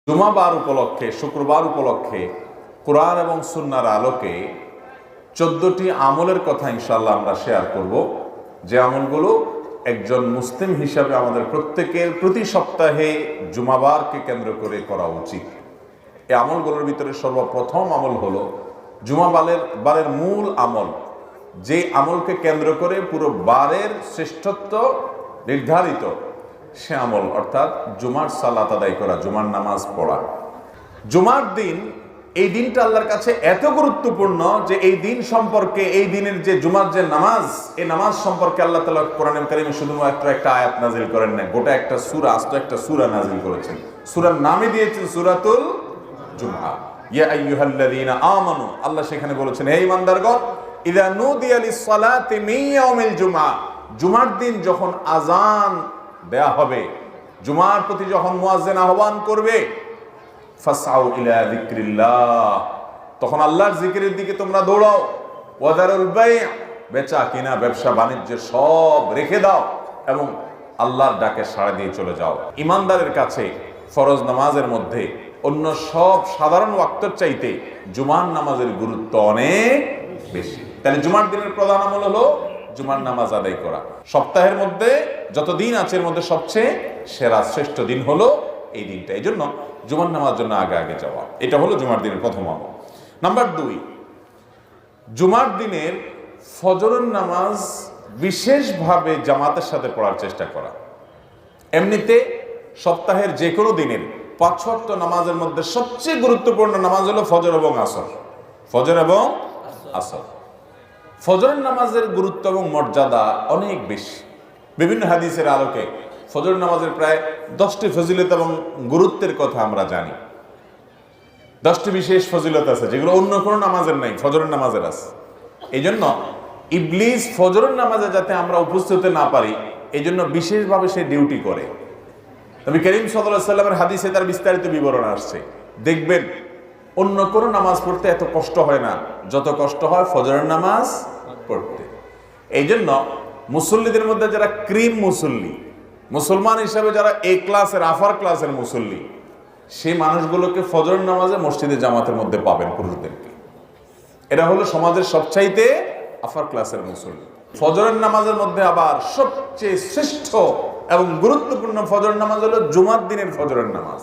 জুমাবার উপলক্ষে, শুক্রবার উপলক্ষে কোরআন এবং সুন্নাহর আলোকে 14টি আমলের কথা ইনশাআল্লাহ আমরা শেয়ার করব, যে আমলগুলো একজন মুসলিম হিসাবে আমাদের প্রত্যেকের প্রতি সপ্তাহে জুমাবারকে কেন্দ্র করে করা উচিত। এই আমলগুলোর ভিতরে সর্বপ্রথম আমল হলো জুমাবারের মূল আমল, যে আমলকে কেন্দ্র করে পুরো বারের শ্রেষ্ঠত্ব নির্ধারিত, সে আমল অর্থাৎ জুমার সালাত আদায় করা, জুমার নামাজ পড়া। জুমার দিন, এই দিনটা আল্লাহর কাছে এত গুরুত্বপূর্ণ যে এই দিন সম্পর্কে, এই দিনের যে জুমার যে নামাজ, এই নামাজ সম্পর্কে আল্লাহ তাআলা কোরআনুল কারীমে শুধুমাত্র একটা আয়াত নাজিল করেন না, গোটা একটা সূরা, আস্ত একটা সূরা নাজিল করেছেন। সূরার নামই দিয়েছেন সূরাতুল জুমআ। ইয়া আইয়ুহাল্লাযীনা আমানু, আল্লাহ সেখানে বলেছেন, হে ঈমানদারগণ, ইযা নুদিয়া লিস-সালাতি মিন ইয়াউমিল জুমআ, জুমার দিন যখন আযান দেয়া হবে, জুমার প্রতি যখন মুয়াজ্জিন আহ্বান করবে, ফাসআউ ইলা যিকরিল্লাহ, তখন আল্লাহর জিকিরের দিকে তোমরা দৌড়াও। ওয়াদারুল বাই', বেচা কিনা, ব্যবসা বাণিজ্য সব রেখে দাও এবং আল্লাহর ডাকে সাড়া দিয়ে চলে যাও। ইমানদারের কাছে ফরজ নামাজের মধ্যে অন্য সব সাধারণ ওয়াক্তের চাইতে জুমার নামাজের গুরুত্ব অনেক বেশি। তাহলে জুমার দিনের প্রধান আমল হলো জুমার নামাজ আদায় করা। সপ্তাহের মধ্যে যত দিন আছে এর মধ্যে সবচেয়ে সেরা শ্রেষ্ঠ দিন হলো এই দিনটা। এই জন্য জুমার নামাজের জন্য আগে আগে যাওয়া, এটা হলো জুমার দিনের প্রথম আমল। নাম্বার 2, জুমার দিনের ফজরের নামাজ বিশেষভাবে জামাতের সাথে পড়ার চেষ্টা করা। এমনিতে সপ্তাহের যে কোনো দিনের 5 ওয়াক্ত নামাজের মধ্যে সবচেয়ে গুরুত্বপূর্ণ নামাজ হলো ফজর এবং আসর। ফজর এবং আসর। ফজরের নামাজের গুরুত্ব এবং মর্যাদা অনেক বেশি। বিভিন্ন হাদিসের আলোকে ফজর নামাজের প্রায় 10টি ফজিলত এবং গুরুত্বের কথা আমরা জানি। 10টি বিশেষ ফজিলত আছে যেগুলো অন্য কোনো নামাজের নাই, ফজরের নামাজের আছে। এই জন্য ইবলিস ফজরের নামাজে যাতে আমরা উপস্থিত হতে না পারি, এই জন্য বিশেষভাবে সে ডিউটি করে। নবী করিম সাল্লাল্লাহু আলাইহি ওয়াসাল্লামের হাদিসে তার বিস্তারিত বিবরণ আসছে। দেখবেন অন্য কোনো নামাজ পড়তে এত কষ্ট হয় না যত কষ্ট হয় ফজরের নামাজ পড়তে। এই জন্য মুসল্লিদের মধ্যে যারা ক্রিম মুসল্লি, মুসলমান হিসাবে যারা এ ক্লাসের, আফার ক্লাসের মুসল্লি, সেই মানুষগুলোকে ফজর নামাজে মসজিদে জামাতের মধ্যে পাবেন, পুরুষদেরকে। এরা হলো সমাজের সবচাইতে আফার ক্লাসের মুসল্লি। ফজরের নামাজের মধ্যে আবার সবচেয়ে শ্রেষ্ঠ এবং গুরুত্বপূর্ণ ফজর নামাজ হলো জুমার দিনের ফজরের নামাজ,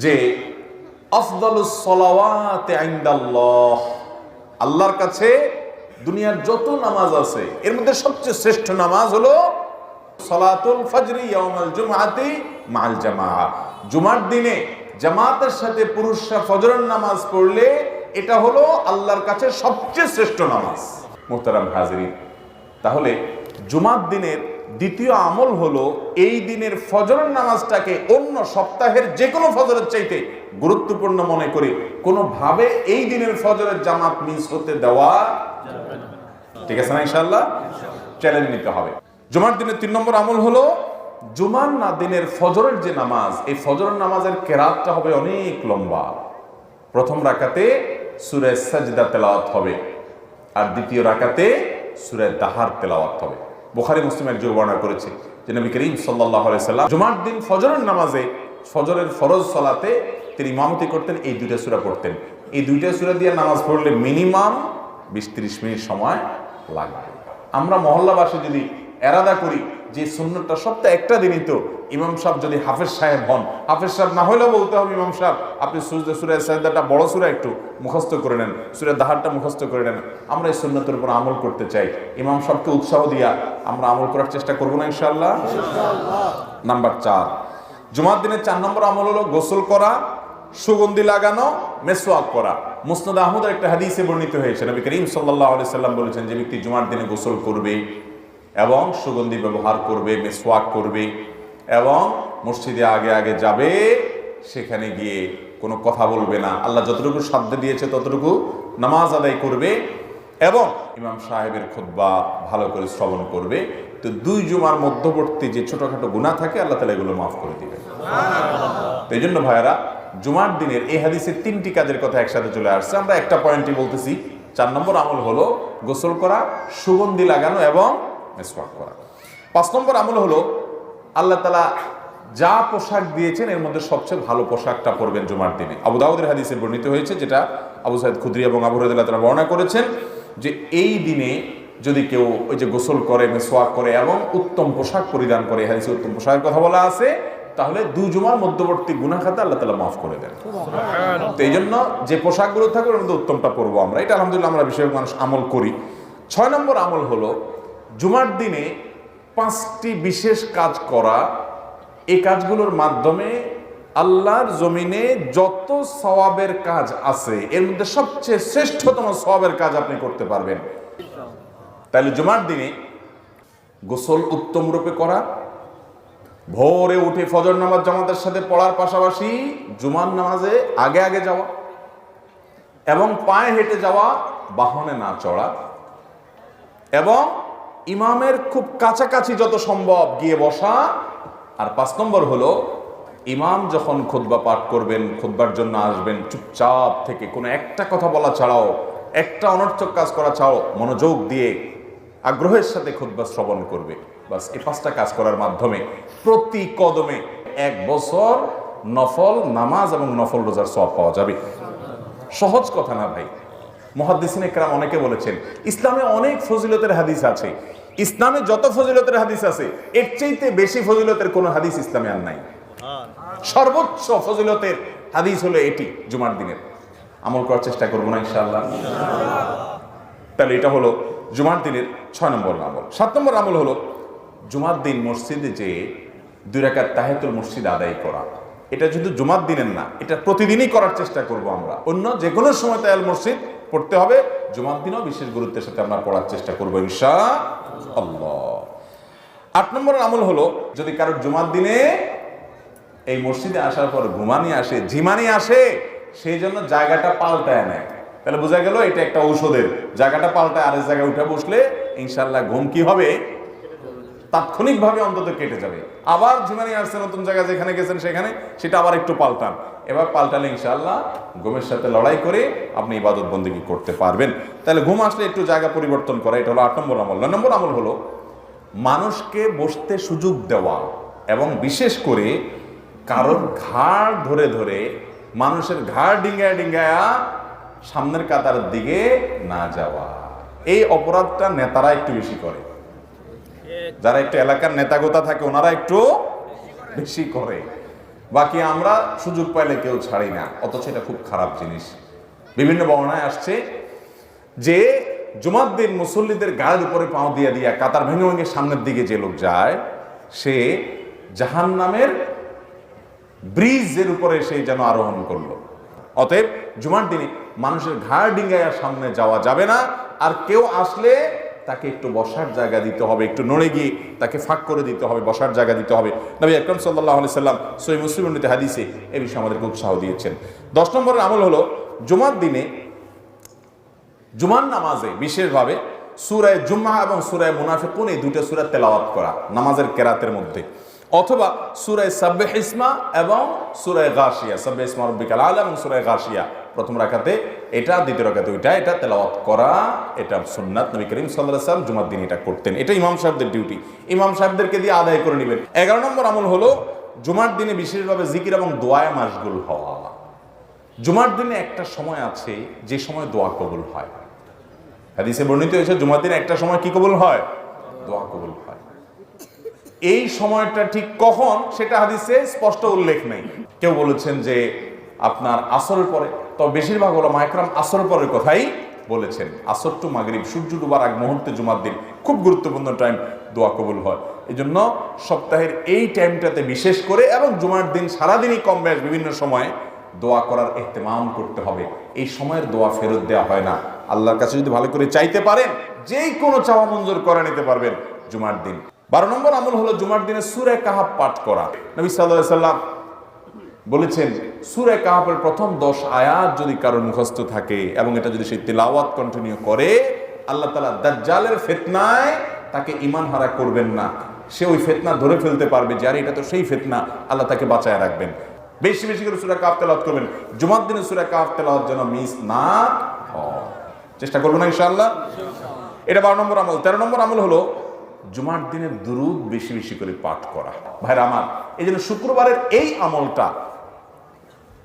যে আফদালুস সালাওয়াতি ইনদাল্লাহ, আল্লাহর কাছে দুনিয়ার যত নামাজ আছে এর মধ্যে সবচেয়ে শ্রেষ্ঠ নামাজ হলো সালাতুল ফজরি ইয়াউমাল জুমআতি মাআল জামাআ। জুমার দিনে জামাতের সাথে পুরুষরা ফজরের নামাজ পড়লে এটা হলো আল্লাহর কাছে সবচেয়ে শ্রেষ্ঠ নামাজ। মুহতারাম হাজিরিন, তাহলে জুমার দিনের দ্বিতীয় আমল হলো এই দিনের ফজরের নামাজটাকে অন্য সপ্তাহের যে কোনো ফজরের চাইতে গুরুত্বপূর্ণ মনে করে কোনোভাবে এই দিনের ফজরের জামাত মিস হতে দেওয়া যাবে না। ঠিক আছে না? ইনশাআল্লাহ চ্যালেঞ্জ নিতে হবে। জুমার দিনের 3 নম্বর আমল হলো জুমার দিনের ফজরের যে নামাজ, এই ফজরের নামাজের কেরাতটা হবে অনেক লম্বা। প্রথম রাকাতে সূরা সাজদা তেলাওয়াত হবে আর দ্বিতীয় রাকাতে সূরা দাহার তেলাওয়াত হবে। বুখারী মুসলিম একজন বর্ণনা করেছে যে নবী করিম সাল্লাল্লাহু আলাইহি সাল্লাম জুমার দিন ফজরের নামাজে, ফজরের ফরজ সালাতে তিনি ইমামতি করতেন, এই 2টা সূরা পড়তেন। এই 2টা সূরা দিয়ে নামাজ পড়লে মিনিমাম 20-30 মিনিট সময় লাগবে। আমরা মহল্লাবাসী যদি এরাদা করি যে সুন্নতটা সপ্তাহে একটা দিনই তো, ইমাম সাহেব যদি হাফেজ সাহেব হন, হাফেজ সাহেব না হলেও বলতে হবে, ইমাম সাহেব আপনি সূরা সাজদাটা বড় সূরা একটু মুখস্থ করে নেন, সূরা দাহারটা মুখস্থ করে নেন। আমরা এই সুন্নতের উপর আমল করতে চাই, ইমাম সাহেবকে উৎসাহ দিয়া আমরা আমল করার চেষ্টা করবো না ইনশাআল্লাহ। নাম্বার 4, জুমার দিনের 4 নম্বর আমল হলো গোসল করা, সুগন্ধি লাগানো, মেসওয়াক করা। মুসনাদ আহমদের একটা হাদিসে বর্ণিত হয়েছে, নবী করিম সাল্লাল্লাহু আলাইহি সাল্লাম বলেছেন, যে ব্যক্তি জুমার দিনে গোসল করবে এবং সুগন্ধি ব্যবহার করবে, মেসওয়াক করবে এবং মসজিদে আগে আগে যাবে, সেখানে গিয়ে কোনো কথা বলবে না, আল্লাহ যতটুকু সাধ্য দিয়েছে ততটুকু নামাজ আদায় করবে এবং ইমাম সাহেবের খুতবা ভালো করে শ্রবণ করবে, তো 2 জুমার মধ্যবর্তী যে ছোটখাটো গুনাহ থাকে আল্লাহ তাআলা এগুলো মাফ করে দিবেন। তো এই জন্য ভাইয়েরা, জুমার দিনের এই হাদিসে 3টি কাজের কথা একসাথে চলে আসছে। আমরা একটা পয়েন্টই বলতেছি। 4 নম্বর আমল হলো গোসল করা, সুগন্ধি লাগানো এবং মেসওয়াক করা। 5 নম্বর আমল হলো আল্লাহ তাআলা যা পোশাক দিয়েছেন এর মধ্যে সবচেয়ে ভালো পোশাকটা পরবেন জুমার দিনে। আবু দাউদের হাদিসে বর্ণিত হয়েছে, যেটা আবু সাঈদ খুদরি এবং আবু হুরায়রা তারা বর্ণনা করেছেন, যে এই দিনে যদি কেউ ওই যে গোসল করে, মিসওয়াক করে এবং উত্তম পোশাক পরিধান করে, হাদিসে উত্তম পোশাকের কথা বলা আছে, তাহলে দুই জুমার মধ্যবর্তী গুনাহ খাতা আল্লাহ তাআলা মাফ করে দেন। তো এই জন্য যে পোশাকগুলো থাকবে ওর মধ্যে উত্তমটা পরবো আমরা। এটা আলহামদুলিল্লাহ আমরা বেশিরভাগ মানুষ আমল করি। 6 নম্বর আমল হলো জুমার দিনে 5টি বিশেষ কাজ করা। এই কাজগুলোর মাধ্যমে আল্লাহর জমিনে যত সওয়াবের কাজ আছে এর মধ্যে সবচেয়ে শ্রেষ্ঠতম সওয়াবের কাজ আপনি করতে পারবেন। তাহলে জুমার দিনে গোসল উত্তম রূপে করা, ভোরে উঠে ফজর নামাজ জামাতের সাথে পড়ার পাশাপাশি জুমার নামাজে আগে আগে যাওয়া এবং পায়ে হেঁটে যাওয়া, বাহনে না চড়া, এবং ইমামের খুব কাছাকাছি যত সম্ভব গিয়ে বসা। আর 5 নম্বর হলো ইমাম যখন খুতবা পাঠ করবেন, খুতবার জন্য আসবেন, চুপচাপ থেকে কোনো একটা কথা বলা ছাড়াও, একটা অনর্থক কাজ করা ছাড়াও মনোযোগ দিয়ে আগ্রহের সাথে খুতবা শ্রবণ করবে। বাস এই 5টা কাজ করার মাধ্যমে প্রতি কদমে 1 বছর নফল নামাজ এবং নফল রোজার সওয়াব পাওয়া যাবে। সহজ কথা না ভাই। মুহাদ্দিসিনে কেরাম অনেকে বলেছেন ইসলামে অনেক ফজিলতের হাদিস আছে, ইসলামে যত ফজিলতের হাদিস আছে এর চাইতে বেশি ফজিলতের কোনো হাদিস ইসলামে আর নাই। সর্বোচ্চ ফজিলতের হাদিস হলো এটি জুমার দিনের। আমল করার চেষ্টা করবো না ইনশাআল্লাহ? তাহলে এটা হলো জুমার দিনের 6 নম্বর আমল। 7 নম্বর আমল হলো জুমার দিন মসজিদে যে 2 রাকাত তাহিয়াতুল মসজিদ আদায় করা। এটা শুধু জুমার দিনের না, এটা প্রতিদিনই করার চেষ্টা করব আমরা। অন্য যে কোনো সময় তাহিয়াতুল মসজিদ পড়তে হবে, জুমার দিনও বিশেষ গুরুত্বের সাথে আমরা পড়ার চেষ্টা করবো ইনশাআল্লাহ। 8 নম্বরের আমল হলো যদি কারোর জুমার দিনে এই মসজিদে আসার পর ঘুমানি আসে, ঝিমানি আসে, সেই জন্য জায়গাটা পাল্টায় নেয়, তাহলে বোঝা গেল এটা একটা ঔষধের। জায়গাটা পাল্টায় আরেক জায়গায় উঠে বসলে ইনশাআল্লাহ ঘুম কি হবে, তাৎক্ষণিকভাবে অন্তত কেটে যাবে। আবার ঝিমানি আসছে নতুন জায়গায়, যেখানে গেছেন সেখানে সেটা আবার একটু পাল্টান। এবার পাল্টালে ইনশাআল্লাহ ঘুমের সাথে লড়াই করে আপনি ইবাদত বন্দেগী করতে পারবেন। তাহলে ঘুম আসলে একটু জায়গা পরিবর্তন করা, এটা হলো 8 নম্বর আমল। 9 নম্বর আমল হলো মানুষকে বসতে সুযোগ দেওয়া এবং বিশেষ করে কারোর ঘাড় ধরে ধরে মানুষের ঘাড় ডিঙ্গায়া ডিঙ্গায়া সামনের কাতারের দিকে না যাওয়া। এই অপরাধটা নেতারা একটু বেশি করে, যারা একটু এলাকার নেতাগোতা থাকে ওনারা একটু বেশি করে, বাকি আমরা সুযোগ পাইলে কেউ ছাড়ি না, অথচ এটা খুব খারাপ জিনিস। বিভিন্ন বর্ণনায় আসছে যে জুমার দিন মুসল্লিদের গায়ের উপরে পাও দিয়ে দিয়া কাতার ভেঙে ভেঙে সামনের দিকে যে লোক যায় সে জাহান্নামের ব্রিজের উপরে সে যেন আরোহণ করলো। অতএব জুমার দিনে মানুষের ঘাড় ডিঙ্গায়া সামনে যাওয়া যাবে না। আর কেউ আসলে তাকে একটু বসার জায়গা দিতে হবে, একটু নড়ে গিয়ে তাকে ফাঁক করে দিতে হবে, বসার জায়গা দিতে হবে। নবী আকরাম সাল্লাল্লাহু আলাইহি সাল্লাম সহিহ মুসলিম হাদিসে এই বিষয়ে আমাদেরকে উৎসাহ দিয়েছেন। 10 নম্বরের আমল হলো জুমার দিনে জুমার নামাজে বিশেষভাবে সূরা জুমআ এবং সূরা মুনাফিকুন এই দুটো সূরা তেলাওয়াত করা নামাজের কেরাতের মধ্যে, অথবা সূরা সাব্বিহ ইসমা এবং সূরা গাশিয়া, সাব্বিহ ইসমা রাব্বিকাল আলা এবং সূরা গাশিয়া প্রথম রাকাতে এটা, দ্বিতীয় রাকাতে ওইটা, এটা তেলাওয়াত করা, এটা সুন্নাত। নবী করিম সাল্লাল্লাহু আলাইহি ওয়াসাল্লাম জুমার দিন এটা করতেন। এটা ইমাম সাহেবদের ডিউটি, ইমাম সাহেবদেরকে দিয়ে আদায় করে নেবেন। 11 নম্বর আমল হলো জুমার দিনে বিশেষভাবে জিকির এবং দোয়ায় মাশগুল হওয়া। জুমার দিনে একটা সময় আছে যে সময় দোয়া কবুল হয়। হাদিসে বর্ণিত হয়েছে জুমার দিনে একটা সময় কি কবুল হয়, দোয়া কবুল হয়। এই সময়টা ঠিক কখন সেটা হাদিসে স্পষ্ট উল্লেখ নেই। কেউ বলেছেন যে আপনার আসরের পরে, তবে বেশিরভাগ ওলামা ইকরাম আসরের পরের কথাই বলেছেন। আসর টু মাগরিব, সূর্য ডুবার আগ মুহূর্তে জুমার দিন খুব গুরুত্বপূর্ণ টাইম, দোয়া কবুল হয়। এই জন্য সপ্তাহের এই টাইমটাতে বিশেষ করে এবং জুমার দিন সারাদিনই কম বেশ বিভিন্ন সময়ে দোয়া করার ইহতিমাম করতে হবে। এই সময়ের দোয়া ফেরত দেওয়া হয় না। আল্লাহর কাছে যদি ভালো করে চাইতে পারেন যে কোনো চাওয়া মঞ্জুর করে নিতে পারবেন জুমার দিন। 12 নম্বর আমল হলো জুমার দিনে সূরা কাহাফ পাঠ করা। নবী সাল্লাল্লাহু আলাইহি সাল্লাম বলেছেন সূরা কাহাফের প্রথম 10 আয়াত যদি কারোর মুখস্থ থাকে এবং এটা যদি সে তিলাওয়াত কন্টিনিউ করে, আল্লাহ তাআলা দাজ্জালের ফিতনায় তাকে ঈমান হারা করবেন না। সে ওই ফিতনা ধরে ফেলতে পারবে যে আরে এটা তো সেই ফিতনা, আল্লাহ তাকে বাঁচায় রাখবেন। বেশি বেশি করে সূরা কাহাফ তেলাওয়াত করবেন। জুমার দিনে সূরা কাহাফ তেলাওয়াত যেন মিস না হয়, চেষ্টা করবেন ইনশাআল্লাহ। এটা 12 নম্বর আমল। 13 নম্বর আমল হলো জুমার দিনের দুরুদ বেশি বেশি করে পাঠ করা। ভাইরা আমার, এই জন্য শুক্রবারের এই আমলটা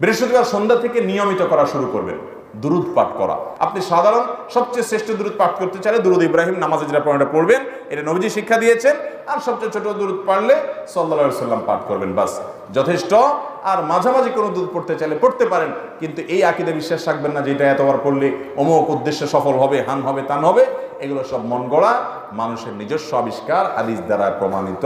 বৃহস্পতিবার সন্ধ্যা থেকে নিয়মিত করা শুরু করবেন, দুরুদ পাঠ করা। আপনি সাধারণ সবচেয়ে শ্রেষ্ঠ দুরুদ পাঠ করতে চাইলে দুরুদ ইব্রাহিম নামাজে যেটা পড়বেন, এটা নবীজি শিক্ষা দিয়েছেন। আর সবচেয়ে ছোট দুরুদ পারলে সাল্লাল্লাহু আলাইহি সাল্লাম পাঠ করবেন, বাস যথেষ্ট। আর মাঝামাঝি কোনো দুরুদ পড়তে চাইলে পড়তে পারেন, কিন্তু এই আকীদা বিশ্বাস রাখবেন না যে এটা এতবার পড়লে অমুক উদ্দেশ্যে সফল হবে, হান হবে, তান হবে। এগুলো সব মন গড়া, মানুষের নিজস্ব আবিষ্কার, হাদিস দ্বারা প্রমাণিত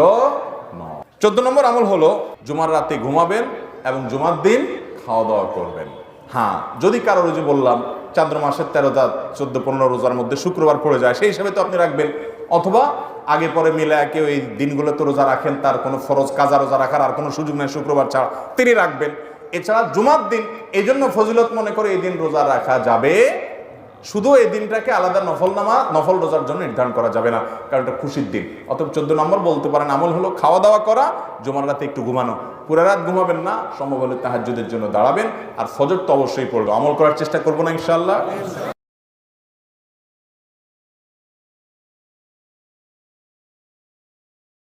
নয়। 14 নম্বর আমল হলো জুমার রাতে ঘুমাবেন এবং জুমার দিন খাওয়া দাওয়া করবেন। হ্যাঁ, যদি কারো রোজে বললাম চান্দ্র মাসের 13টা 14-15 রোজার মধ্যে শুক্রবার পড়ে যায়, সেই হিসাবে তো আপনি রাখবেন। অথবা আগে পরে মিলে কেউ এই দিনগুলোতে রোজা রাখেন, তার কোনো ফরজ কাজা রোজা রাখার আর কোনো সুযোগ নেই শুক্রবার ছাড়া, তিনি রাখবেন। এছাড়া জুমার দিন এই জন্য ফজিলত মনে করে এই দিন রোজা রাখা যাবে, শুধু এই দিনটাকে আলাদা নফল রোজার জন্য নির্ধারণ করা যাবে না, কারণ এটা খুশির দিন। অতএব 14 নম্বর বলতে পারেন আমল হলো খাওয়া দাওয়া করা, জুমার রাতে একটু ঘুমানো। পুরো রাত ঘুমাবেন না, সম্ভব হলে তাহাজ্জুদের জন্য দাঁড়াবেন, আর ফজর তো অবশ্যই পড়বে। আমল করার চেষ্টা করবো না ইনশাআল্লাহ।